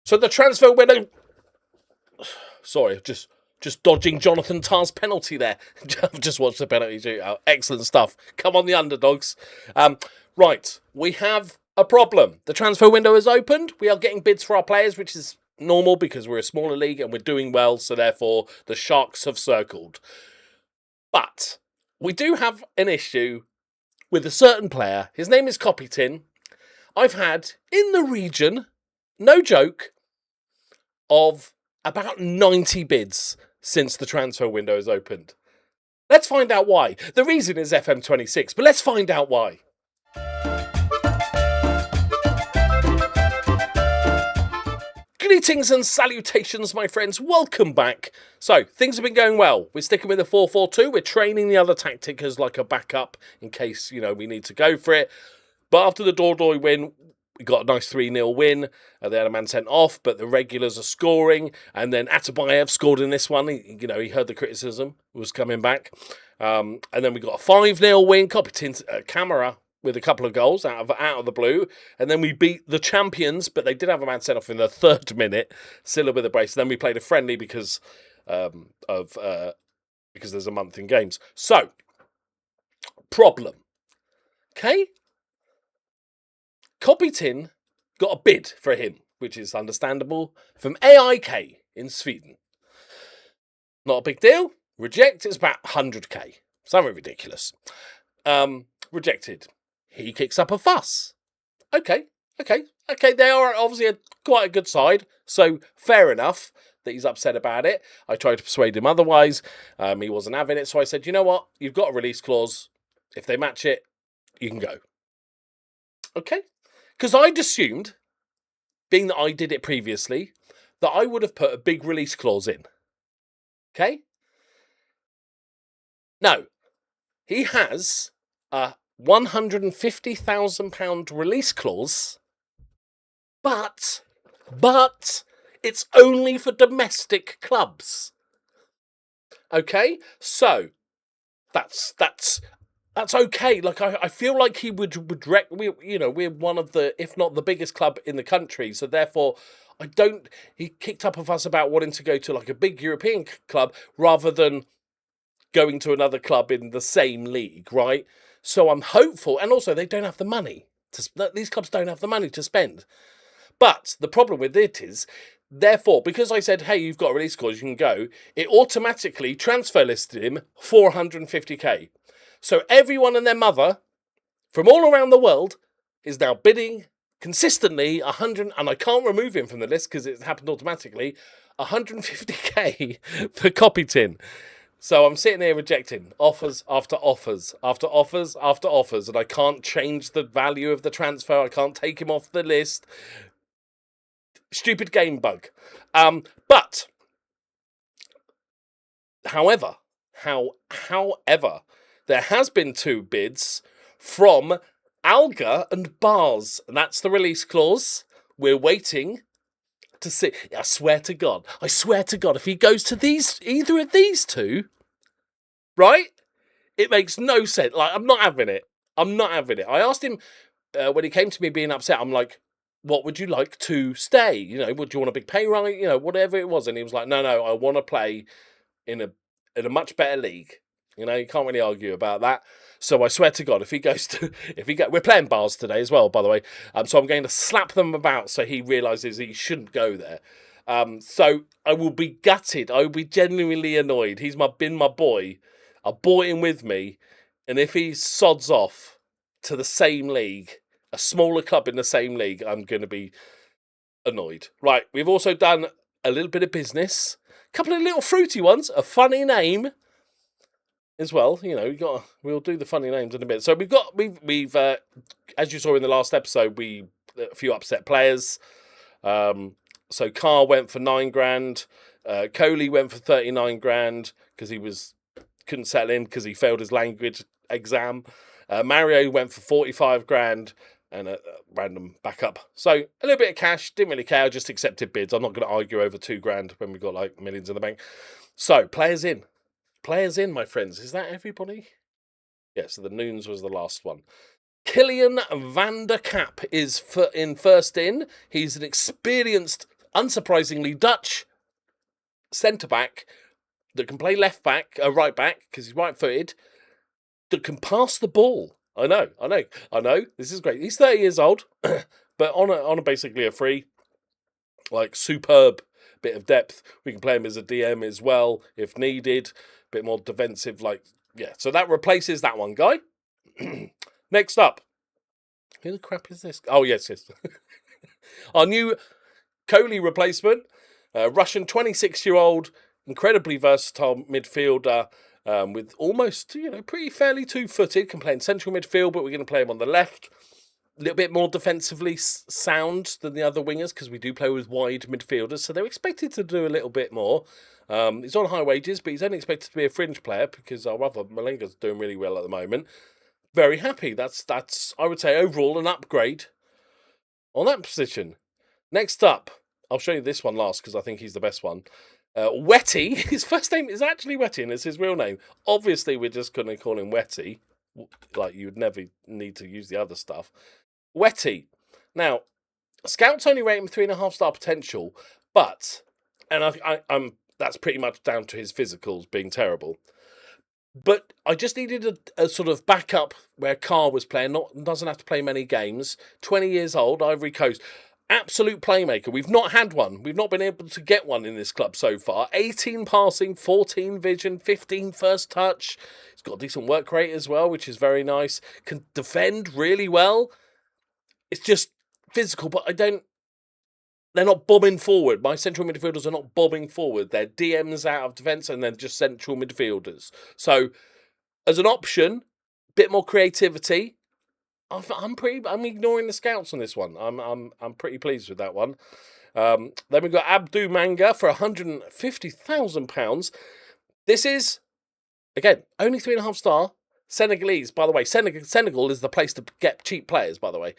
So the transfer window... Sorry, just dodging Jonathan Tarr's penalty there. I've just watched the penalty shootout. Excellent stuff. Come on, the underdogs. Right, we have a problem. The transfer window is opened. We are getting bids for our players, which is normal because we're a smaller league and we're doing well, so therefore the Sharks have circled. But we do have an issue with a certain player. His name is Kopytin. I've had, in the region, no joke, of about 90 bids since the transfer window is opened. Let's find out why. The reason is FM26, but let's find out why. Greetings and salutations, my friends. Welcome back. So, things have been going well. We're sticking with the 4-4-2. We're training the other tactic as like a backup in case, we need to go for it. But after the Dordoy win, we got a nice 3-0 win. They had a man sent off, but the regulars are scoring. And then Atabayev scored in this one. He heard the criticism, was coming back. And then we got a 5-0 win. Kopytin Camera with a couple of goals out of the blue. And then we beat the champions, but they did have a man sent off in the 3rd minute. Silla with a brace. Then we played a friendly because there's a month in games. So, problem. Okay? Kopytin got a bid for him, which is understandable, from AIK in Sweden. Not a big deal. Reject is about 100k. Something ridiculous. Rejected. He kicks up a fuss. Okay. They are obviously quite a good side, so fair enough that he's upset about it. I tried to persuade him otherwise. He wasn't having it, so I said, you know what? You've got a release clause. If they match it, you can go. Okay? Because I'd assumed, being that I did it previously, that I would have put a big release clause in. Okay? No. He has a £150,000 release clause, but it's only for domestic clubs. Okay? So, that's okay. Like, I feel like he we're one of the, if not the biggest club in the country, so therefore he kicked up a fuss about wanting to go to like a big European club rather than going to another club in the same league, right? So I'm hopeful, and also they don't have the money. These clubs don't have the money to spend. But the problem with it is, therefore, because I said, hey, you've got a release clause, you can go, it automatically transfer listed him 450k. So everyone and their mother from all around the world is now bidding consistently 100, and I can't remove him from the list because it happened automatically, 150k for Kopytin. So I'm sitting here rejecting offers after offers after offers after offers, and I can't change the value of the transfer. I can't take him off the list. Stupid game bug. But, however, there has been 2 bids from Alga and Bars, and that's the release clause. We're waiting to see. I swear to God, if he goes to either of these 2, right? It makes no sense. Like, I'm not having it. I asked him when he came to me being upset, I'm like, what would you like to stay? Would you want a big pay rise? Whatever it was. And he was like, no, I want to play in a much better league. You can't really argue about that. So I swear to God, we're playing Bars today as well, by the way. So I'm going to slap them about so he realises he shouldn't go there. So I will be gutted. I will be genuinely annoyed. He's been my boy. I bought him with me. And if he sods off to the same league, a smaller club in the same league, I'm going to be annoyed. Right, we've also done a little bit of business. A couple of little fruity ones. A funny name as well. We'll do the funny names in a bit. So we've as you saw in the last episode, a few upset players. So Carr went for $9,000. Coley went for $39,000 because he couldn't settle in because he failed his language exam. Mario went for $45,000 and a random backup. So a little bit of cash, didn't really care, just accepted bids. I'm not going to argue over $2,000 when we've got like millions in the bank. So players in, my friends. Is that everybody? Yeah, so the Noons was the last one. Killian van der Cap is in first in. He's an experienced unsurprisingly, Dutch centre-back that can play right back, because he's right-footed, that can pass the ball. I know. This is great. He's 30 years old, but on a basically a free, like, superb bit of depth. We can play him as a DM as well, if needed. Bit more defensive, like, yeah. So that replaces that one guy. Next up. Who the crap is this? Oh, yes. Our new Kohli replacement, Russian 26-year-old, incredibly versatile midfielder, with almost, pretty fairly two-footed, can play in central midfield, but we're going to play him on the left. A little bit more defensively sound than the other wingers, because we do play with wide midfielders, so they're expected to do a little bit more. He's on high wages, but he's only expected to be a fringe player, because our other Malenga's doing really well at the moment. Very happy. That's I would say, overall an upgrade on that position. Next up, I'll show you this one last, because I think he's the best one. Wetty, his first name is actually Wetty, and it's his real name. Obviously, we're just going to call him Wetty, like you would never need to use the other stuff. Wetty. Now, scouts only rate him 3.5-star potential, but, and I'm that's pretty much down to his physicals being terrible. But I just needed a sort of backup where Carr was playing, doesn't have to play many games. 20 years old, Ivory Coast. Absolute playmaker. We've not had one. We've not been able to get one in this club so far. 18 passing, 14 vision, 15 first touch. He's got a decent work rate as well, which is very nice. Can defend really well. It's just physical, but they're not bombing forward. My central midfielders are not bombing forward. They're DMs out of defence, and they're just central midfielders. So, as an option, bit more creativity. I'm ignoring the scouts on this one. I'm pretty pleased with that one. Then we've got Abdu Manga for £150,000. This is, again, only 3.5-star. Senegalese, by the way. Senegal is the place to get cheap players, by the way.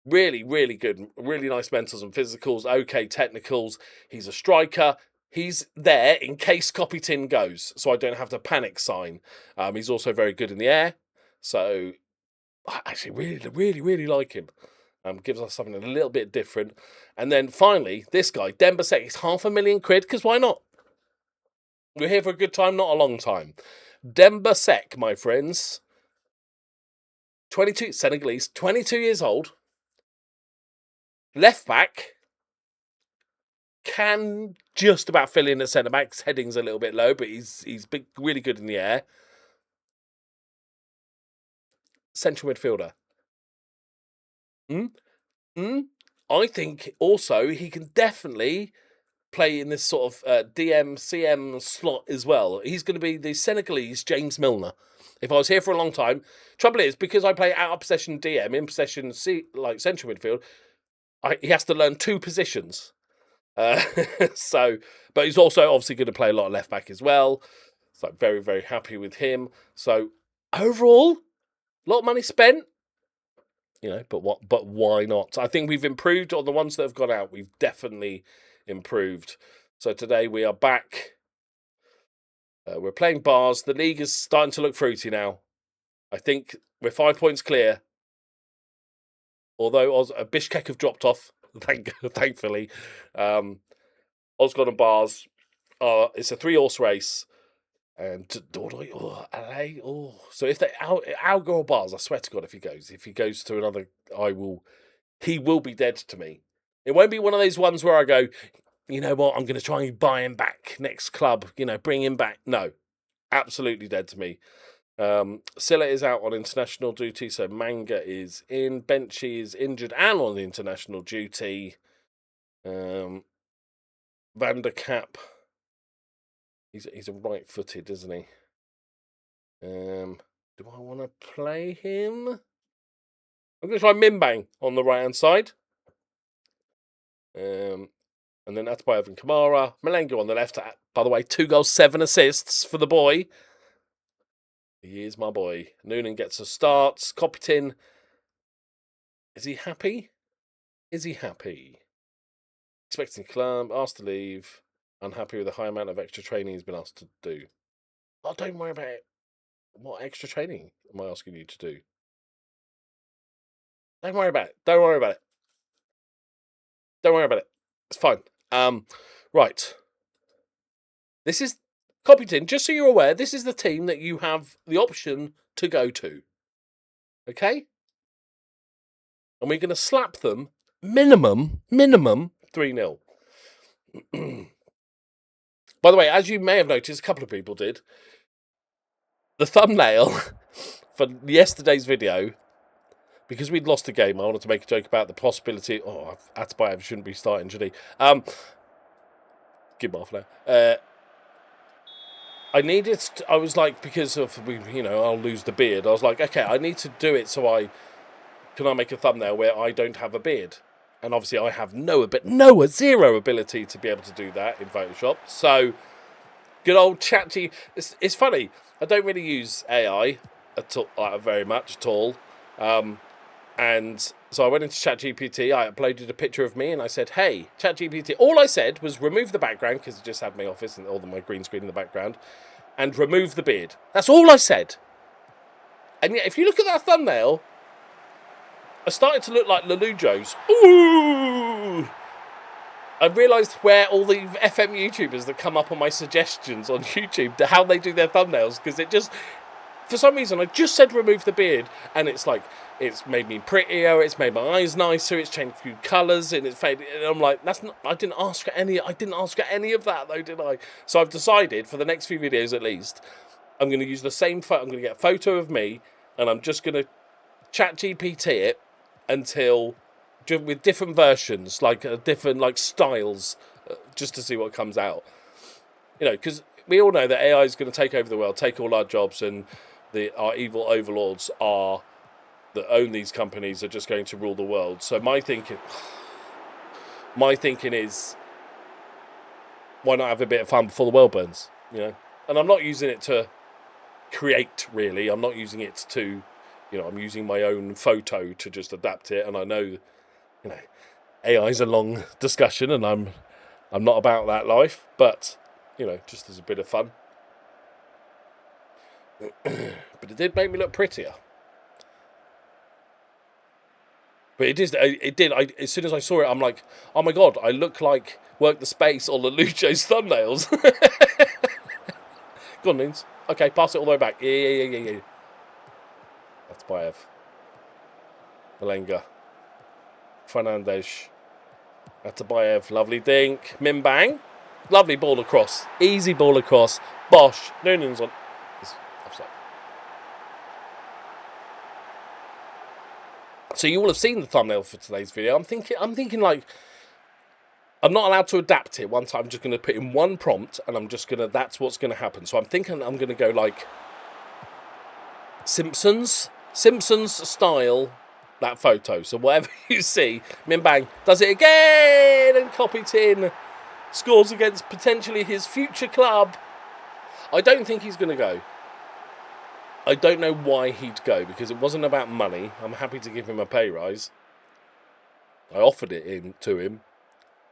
Really, really good. Really nice mentals and physicals. Okay, technicals. He's a striker. He's there in case Kopytin goes, so I don't have to panic sign. He's also very good in the air. So, I actually really like him. Gives us something a little bit different. And then finally, this guy, Dembasek, is £500,000, because why not? We're here for a good time, not a long time. Dembasek, my friends. 22, Senegalese, 22 years old. Left back, can just about fill in at centre back. His heading's a little bit low, but he's really good in the air. Central midfielder. I think also he can definitely play in this sort of DM, CM slot as well. He's going to be the Senegalese James Milner. If I was here for a long time, trouble is, because I play out of possession DM, in possession like central midfield, he has to learn two positions. So, but he's also obviously going to play a lot of left back as well. So very, very happy with him. So overall, a lot of money spent. But why not? I think we've improved on the ones that have gone out. We've definitely improved. So today we are back. We're playing bars. The league is starting to look fruity now. I think we're 5 points clear. Although Bishkek have dropped off, thankfully. Osgod and Bars, it's a 3-horse race. And LA, so if they Alga or Bars, I swear to God, if he goes to another, he will be dead to me. It won't be one of those ones where I go, you know what, I'm going to try and buy him back next club, bring him back. No, absolutely dead to me. Silla is out on international duty, so Manga is in. Benchy is injured and on international duty. Van der Cap, he's a right-footed, isn't he? Do I want to play him? I'm going to try Mimbang on the right-hand side. And then that's by Evan Kamara. Malenga on the left. By the way, 2 goals, 7 assists for the boy. He is my boy. Noonan gets a start. Kopytin. Is he happy? Expecting club. Asked to leave. Unhappy with the high amount of extra training he's been asked to do. Oh, don't worry about it. What extra training am I asking you to do? Don't worry about it. It's fine. Right. This is Kopytin. Just so you're aware, this is the team that you have the option to go to. Okay? And we're going to slap them minimum 3-0. By the way, as you may have noticed, a couple of people did. The thumbnail for yesterday's video, because we'd lost a game, I wanted to make a joke about the possibility. Oh, Atabayev shouldn't be starting, should he? Give him off now. I needed to, I was like, because of, I'll lose the beard. I was like, okay, I need to do it so can I make a thumbnail where I don't have a beard? And obviously I have zero ability to be able to do that in Photoshop. So, good old ChatGPT. It's funny, I don't really use AI at all, very much at all. And so I went into ChatGPT, I uploaded a picture of me and I said, hey, ChatGPT, all I said was remove the background, because it just had my office and all my green screen in the background, and remove the beard. That's all I said. And yet, if you look at that thumbnail, I started to look like Lelujo's. Ooh! I realised where all the FM YouTubers that come up on my suggestions on YouTube, how they do their thumbnails, because it just... For some reason, I just said remove the beard, and it's like, it's made me prettier, it's made my eyes nicer, it's changed a few colours, and it's faded. And I'm like, that's not, I didn't ask for any of that, though, did I? So I've decided, for the next few videos at least, I'm going to use the same photo. I'm going to get a photo of me, and I'm just going to ChatGPT it until, with different versions, like different styles, just to see what comes out. Because we all know that AI is going to take over the world, take all our jobs, and our evil overlords that own these companies are just going to rule the world. So my thinking is, why not have a bit of fun before the world burns? And I'm not using it to create, really. I'm not using it to, I'm using my own photo to just adapt it. And I know, AI is a long discussion, and I'm not about that life, but just as a bit of fun. But it did make me look prettier. But it did. As soon as I saw it, I'm like, oh my god, I look like Work the Space or Lelujo's thumbnails. Go on, Noons. Okay, pass it all the way back. Yeah. That's Bayev. Malenga. Fernandez. Atabayev. Lovely dink. Mimbang. Lovely ball across. Easy ball across. Bosh. Noonan's on. Offside. So you will have seen the thumbnail for today's video. I'm thinking like, I'm not allowed to adapt it one time. I'm just going to put in one prompt, and that's what's going to happen. So I'm thinking I'm going to go like Simpsons style, that photo. So whatever you see, Mimbang does it again, and Kopytin scores against potentially his future club. I don't think he's going to go. I don't know why he'd go, because it wasn't about money. I'm happy to give him a pay rise. I offered it to him.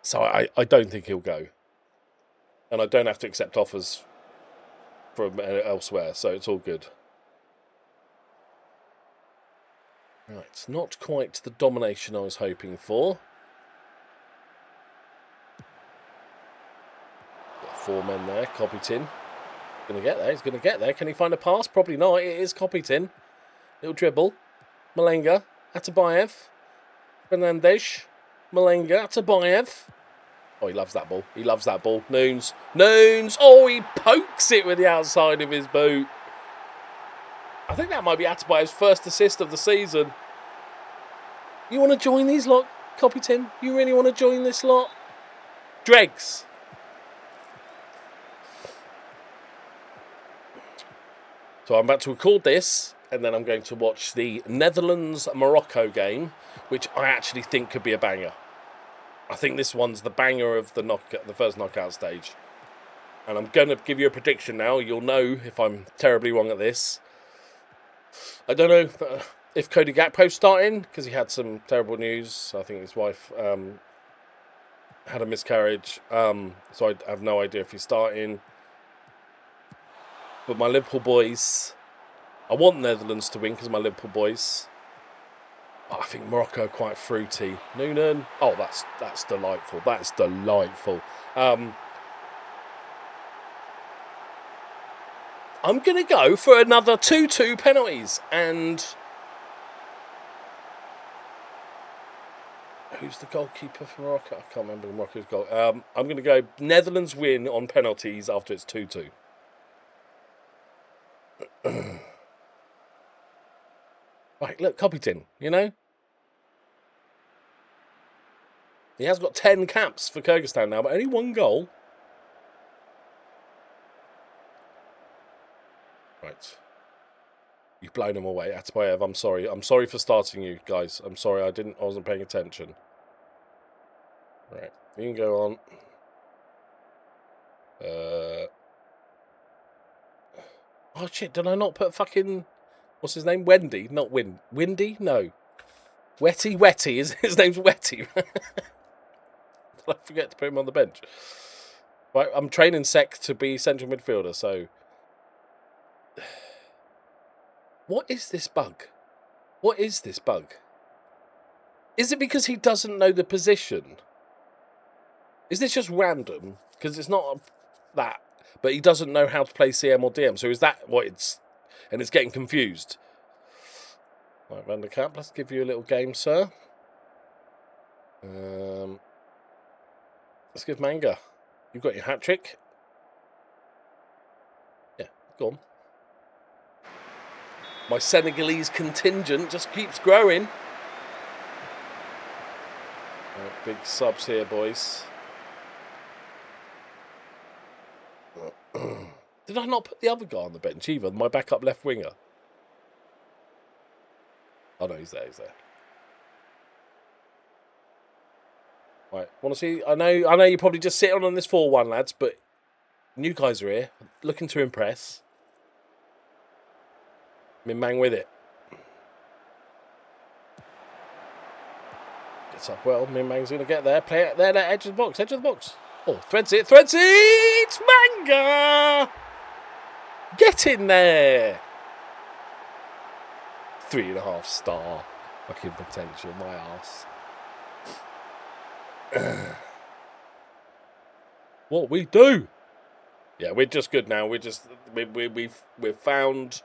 So I don't think he'll go. And I don't have to accept offers from elsewhere, so it's all good. Right, not quite the domination I was hoping for. Got 4 men there, Kopytin. Going to get there, he's going to get there. Can he find a pass? Probably not. It is Kopytin. Little dribble. Malenga, Atabayev. Fernandez. Malenga, Atabayev. Oh, he loves that ball. He loves that ball. Noons. Oh, he pokes it with the outside of his boot. I think that might be Atabayev's first assist of the season. You want to join these lot, Kopytin? You really want to join this lot? Dregs. So I'm about to record this, and then I'm going to watch the Netherlands-Morocco game, which I actually think could be a banger. I think this one's the banger of the first knockout stage. And I'm going to give you a prediction now. You'll know if I'm terribly wrong at this. I don't know if Cody Gakpo's starting, because he had some terrible news. I think his wife had a miscarriage. So I have no idea if he's starting. But my Liverpool boys, I want Netherlands to win because of my Liverpool boys. I think Morocco are quite fruity. Noonan. Oh, that's delightful. That's delightful. I'm going to go for another 2-2 penalties. And who's the goalkeeper for Morocco? I can't remember Morocco's goal. I'm going to go Netherlands win on penalties after it's 2-2. Right, look, Kopytin, you know? He has got 10 caps for Kyrgyzstan now, but only 1 goal. Right. You've blown him away. Atbayev, I'm sorry. I'm sorry for starting you, guys. I'm sorry, I wasn't paying attention. Right, you can go on. Oh, shit, did I not put fucking... What's his name? Wendy? Not Windy? No. Wetty. His name's Wetty. Did I forget to put him on the bench? Right, I'm training Sek to be central midfielder, so... What is this bug? What is this bug? Is it because he doesn't know the position? Is this just random? Because it's not that, but he doesn't know how to play CM or DM. So is that what it's... And it's getting confused. Right, Van der Kamp, let's give you a little game, sir. Let's give Manga. You've got your hat-trick. Yeah, go on. My Senegalese contingent just keeps growing. Right, big subs here, boys. Did I not put the other guy on the bench either? My backup left winger. Oh no, he's there. Right, want to see? I know you're probably just sitting on this 4-1, lads, but new guys are here, looking to impress. Min-Mang with it. Gets up well. Min-Mang's going to get there. Play it there, edge of the box. Oh, threads it. It's Manga! Get in there! 3.5 star. Fucking potential, my arse. What we do? Yeah, we're just good now. We've found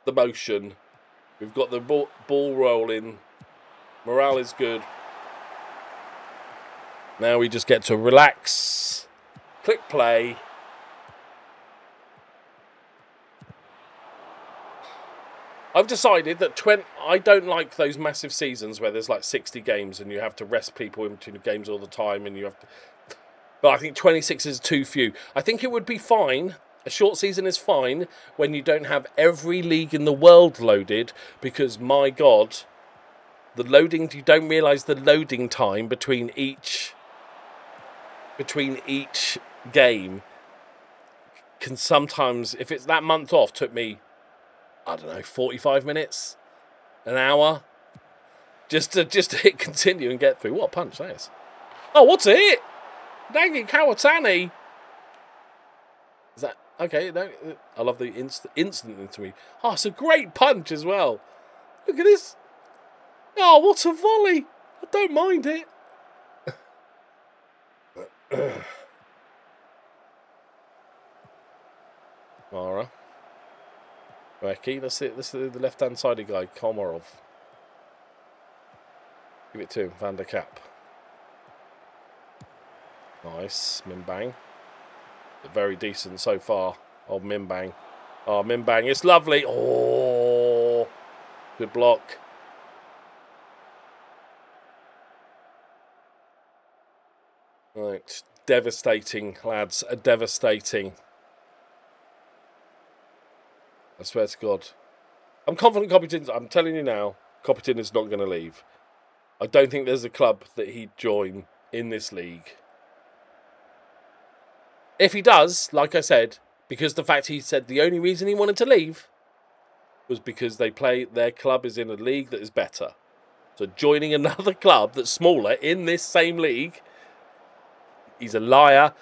the motion. We've got the ball rolling. Morale is good. Now we just get to relax. Click play. I've decided that I don't like those massive seasons where there's like 60 games and you have to rest people in between games all the time and you have to... But I think 26 is too few. I think it would be fine. A short season is fine when you don't have every league in the world loaded because, my God, the loading... You don't realise the loading time between each game can sometimes... If it's that month off, took me... I don't know, 45 minutes, an hour, just to hit continue and get through. What a punch that is. Oh, what's a hit? Dang it, Kawatani. Is that, okay, no, I love the instant into me. Oh, it's a great punch as well. Look at this. Oh, what a volley. I don't mind it. Mara. Recky, let's see the left-hand side guy, Komarov. Give it to him, Van der Kamp. Nice, Min-Bang. Very decent so far. Oh, Min-Bang. Oh, Min-Bang, it's lovely. Oh, good block. Right, devastating, lads, devastating. I swear to God. I'm confident Kopytin... I'm telling you now, Kopytin is not going to leave. I don't think there's a club that he'd join in this league. If he does, like I said, because the fact he said the only reason he wanted to leave was because their club is in a league that is better. So joining another club that's smaller in this same league, he's a liar,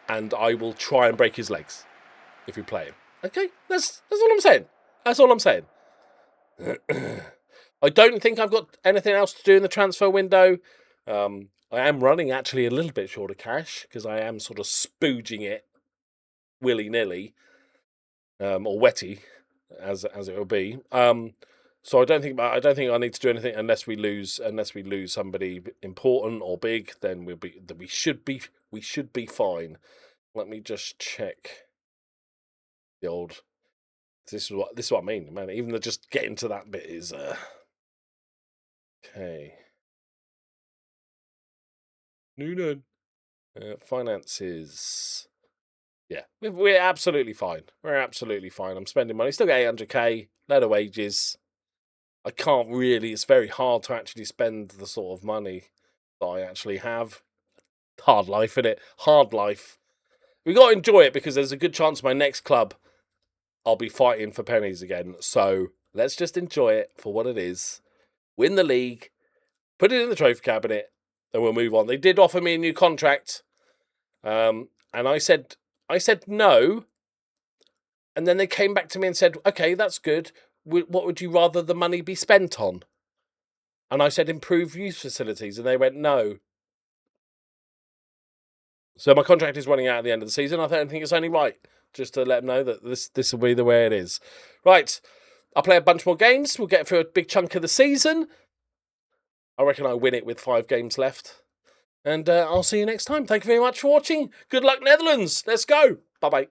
and I will try and break his legs if we play him. Okay, that's all I'm saying. That's all I'm saying. I don't think I've got anything else to do in the transfer window. I am running actually a little bit short of cash because I am sort of spooging it willy-nilly, or wetty, as it will be. So I don't think I need to do anything unless we lose somebody important or big. Then we should be fine. Let me just check the old. This is what I mean, man. Even just getting to that bit is okay. Noonan. Finances. Yeah, we're absolutely fine. We're absolutely fine. I'm spending money. Still get 800k. Load of wages. I can't really. It's very hard to actually spend the sort of money that I actually have. Hard life, innit? Hard life. We got to enjoy it because there's a good chance my next club I'll be fighting for pennies again. So let's just enjoy it for what it is. Win the league. Put it in the trophy cabinet. And we'll move on. They did offer me a new contract. And I said no. And then they came back to me and said, okay, that's good. What would you rather the money be spent on? And I said, improve youth facilities. And they went, no. So my contract is running out at the end of the season. I don't think it's only right just to let them know that this will be the way it is. Right. I'll play a bunch more games. We'll get through a big chunk of the season. I reckon I win it with 5 games left. And I'll see you next time. Thank you very much for watching. Good luck, Netherlands. Let's go. Bye-bye.